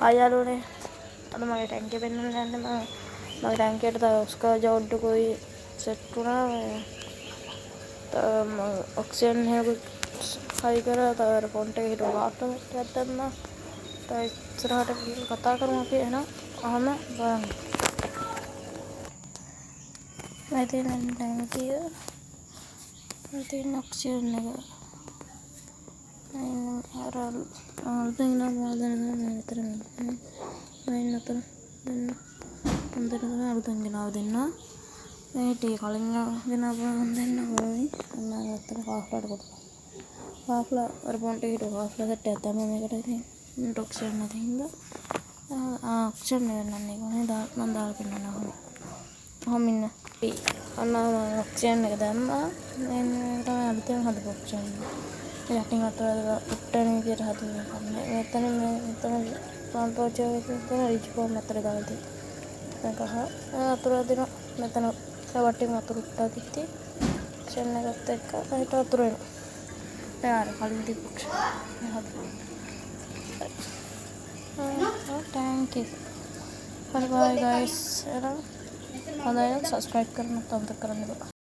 आयालोने अद मगे टैंकी पेन्नන්න මගේ ටැංකියට තව ඔස්කා ජවුඩ් කොයි සෙට් වුණා ඔක්සිජන් එකකුත් හයි කරා තව අර පොන්ට් එකේ හිටව වාටර් එකක් දැම්මා තව ඉස්සරහට ගිහින් කතා කරමු අපි එහෙනම් අහන්න බලන්න මම තියෙන ටැංකිය මම තියෙන ඔක්සිජන් එක අර අලුතෙන් නම් වාදන මෙතන මම නතර දෙන්න හොඳට තමයි අලුතෙන් ගෙනාව දෙන්න මේ ටී කලින් ගෙනාව දෙන්න ඕනේ අන්න අතට හාෆ්ලට කොට හාෆ්ලා අර පොන්ට් එකේ හිටව හාෆ්ලා සෙට් එකක් තමයි මේකට ඉතින් ඔක්සිජන් නැති හින්දා ඔක්සිජන් නෙවෙයි නන්නේ මම දාලා පෙන්නන්න ඕනේ ඔහොම ඉන්න අන්න ඔක්සිජන් එක දැම්මා මේක තමයි අලුතෙන් හදපු ඔක්සිජන් යටින් අතවල උට්ටන විදියට හදුවා කන්නේ මෙතන පම්ප් පෝච් එකේ රිච් පොම් අතර දාලා තියෙනවා දැන් කහ අතර දෙන මෙතන වටින් අතර උට්ටා තිත්ති ඔක්සිජන් එකත් එක්ක හිට අතර වෙනවා දැන් කලින් තිබ්බ ඔක්සිජන් හදලා thank you bye bye guys එහෙනම් හොඳයි සබ්ස්ක්‍රයිබ් කරන්න අමතක කරන්න එපා